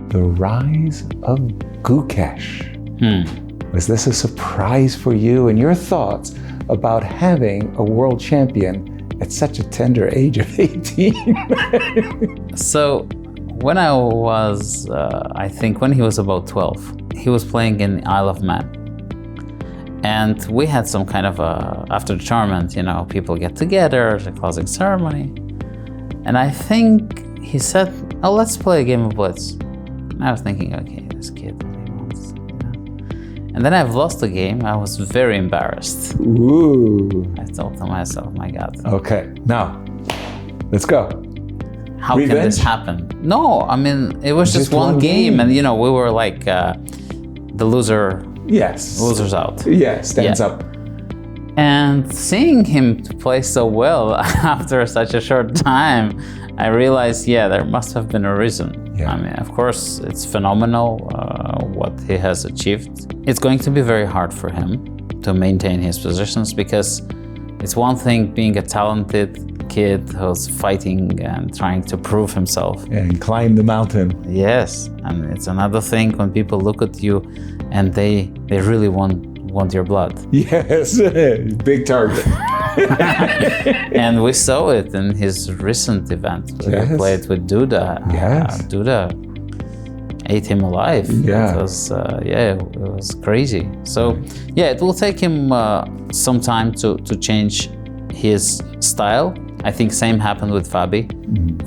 the Rise of Gukesh. Was this a surprise for you, and your thoughts about having a world champion at such a tender age of 18? So when I was, I think when he was about 12, he was playing in Isle of Man. And we had some kind of after the tournament, you know, people get together, the closing ceremony. And I think he said, oh, let's play a game of Blitz. And I was thinking, okay, this kid, what he wants, you know. And then I've lost the game. I was very embarrassed. Ooh. I thought to myself, my God. Okay, now, let's go. How Revenge? can this happen? No, I mean, it was just one game. And, you know, we were like the loser. Yes. Losers out. Yeah, stands up. And seeing him play so well after such a short time, I realized, yeah, there must have been a reason. Yeah. I mean, of course, it's phenomenal what he has achieved. It's going to be very hard for him to maintain his positions, because it's one thing being a talented kid who's fighting and trying to prove himself. And climb the mountain. Yes, and it's another thing when people look at you and they really want your blood. Yes, big target. And we saw it in his recent event. Yes. We played with Duda. Yes. Duda ate him alive. Yeah. It was, it was crazy. So, yeah, it will take him some time to change his style. I think same happened with Fabi.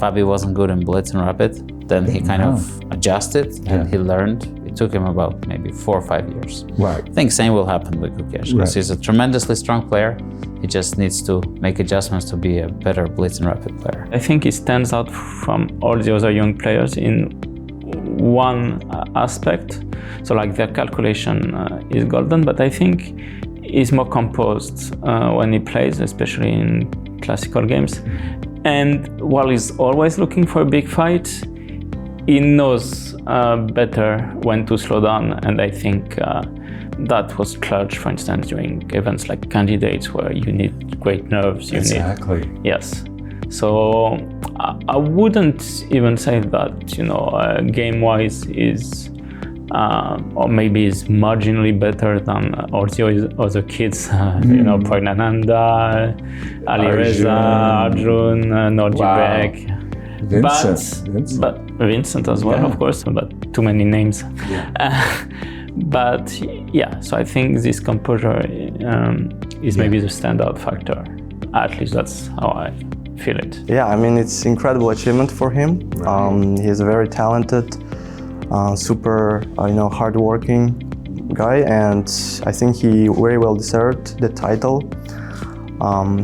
Fabi wasn't good in Blitz and Rapid. Then he kind of adjusted and he learned. It took him about maybe 4 or 5 years. Right. I think same will happen with Gukesh, because he's a tremendously strong player. He just needs to make adjustments to be a better Blitz and Rapid player. I think he stands out from all the other young players in one aspect. So like their calculation is golden, but I think he's more composed when he plays, especially in classical games. And while he's always looking for a big fight, he knows better when to slow down. And I think that was clutch, for instance, during events like Candidates, where you need great nerves. Exactly. Yes. So I wouldn't even say that, you know, game-wise is, or maybe is marginally better than all the other kids, you know, Pragnananda, Ali Reza, Arjun, Norjibek. Vincent. But Vincent as well, of course, but too many names. Yeah. But yeah, so I think this composure is maybe the standout factor. At least that's how I feel it. Yeah, I mean, it's incredible achievement for him. He's a very talented, super, hardworking guy, and I think he very well deserved the title.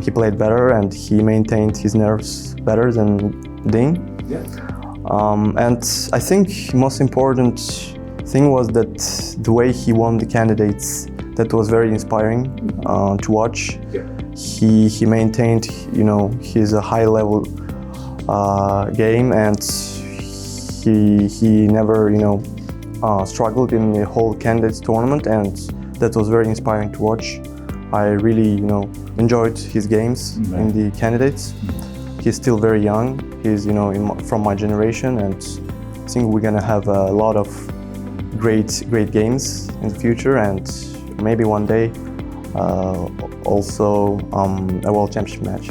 He played better and he maintained his nerves better than Ding. Yeah. And I think most important thing was that the way he won the candidates, that was very inspiring to watch. Yeah. He maintained, his high level game, and he never, struggled in the whole candidates tournament, and that was very inspiring to watch. I really, enjoyed his games in the candidates. He's still very young. He's, from my generation, and I think we're gonna have a lot of great games in the future, and maybe one day also a World Championship match.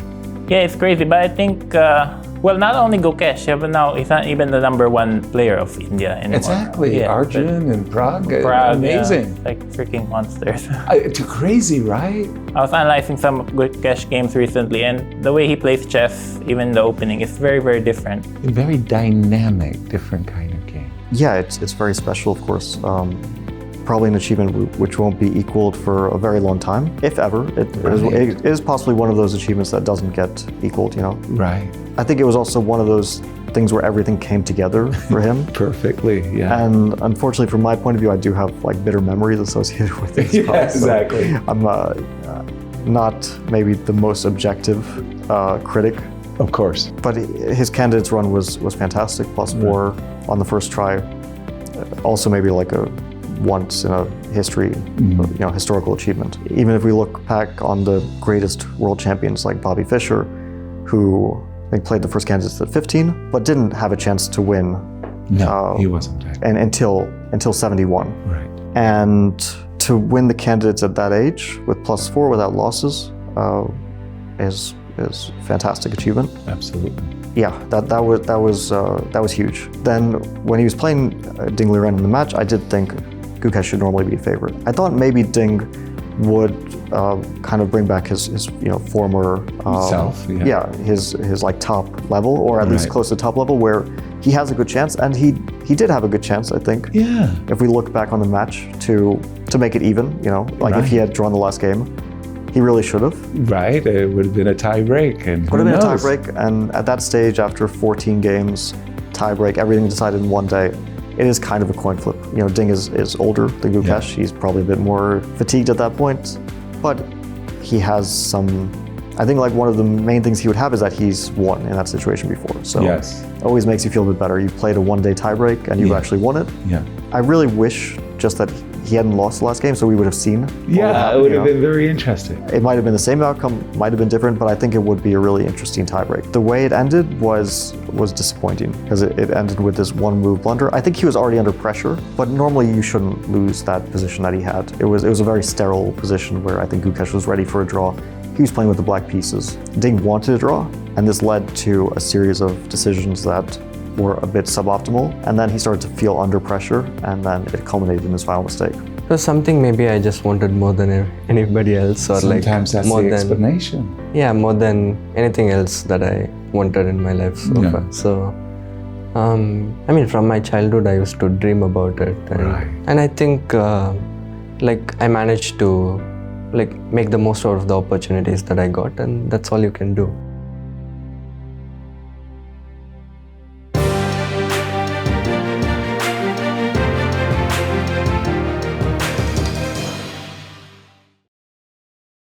Yeah, it's crazy, but I think, not only Gukesh, but now he's not even the #1 player of India anymore. Exactly, Yeah, Arjun and Prague, amazing. Yeah, like freaking monsters. Too crazy, right? I was analyzing some Gukesh games recently, and the way he plays chess, even the opening, is very, very different. A very dynamic, different kind of game. Yeah, it's very special, of course. Probably an achievement which won't be equaled for a very long time, if ever. It is possibly one of those achievements that doesn't get equaled, Right. I think it was also one of those things where everything came together for him. Perfectly, yeah. And unfortunately, from my point of view, I do have bitter memories associated with it. Yeah, exactly. So I'm not maybe the most objective critic. Of course. But his candidates run was fantastic, +4 on the first try. Also maybe like a once in a history, historical achievement. Even if we look back on the greatest world champions like Bobby Fischer, who I think played the first candidates at 15, but didn't have a chance to win No, he wasn't tied. And until 71. Right. And to win the candidates at that age with +4 without losses is a fantastic achievement. Absolutely. Yeah, that was huge. Then when he was playing Ding Liren in the match, I did think Gukesh should normally be a favorite. I thought maybe Ding would kind of bring back his former self. Yeah, his like top level, or at least close to top level, where he has a good chance, and he did have a good chance, I think. Yeah. If we look back on the match to make it even, if he had drawn the last game, he really should have. Right, it would have been a tie break, and would have been a tie break, and at that stage, after 14 games, tie break, everything decided in one day. It is kind of a coin flip. Ding is older than Gukesh. Yeah. He's probably a bit more fatigued at that point, but he has some. I think like one of the main things he would have is that he's won in that situation before. So it always makes you feel a bit better. You played a one-day tiebreak and you actually won it. Yeah. I really wish just that he hadn't lost the last game, so we would have seen. Yeah, it would have been very interesting. It might have been the same outcome, might have been different, but I think it would be a really interesting tiebreak. The way it ended was disappointing because it ended with this one-move blunder. I think he was already under pressure, but normally you shouldn't lose that position that he had. It was a very sterile position where I think Gukesh was ready for a draw. He was playing with the black pieces. Ding wanted a draw, and this led to a series of decisions that were a bit suboptimal, and then he started to feel under pressure, and then it culminated in his final mistake. It was something maybe I just wanted more than anybody else, or sometimes that's more the than explanation. Yeah, more than anything else that I wanted in my life so far. So, I mean, from my childhood, I used to dream about it, and I think I managed to make the most out of the opportunities that I got, and that's all you can do.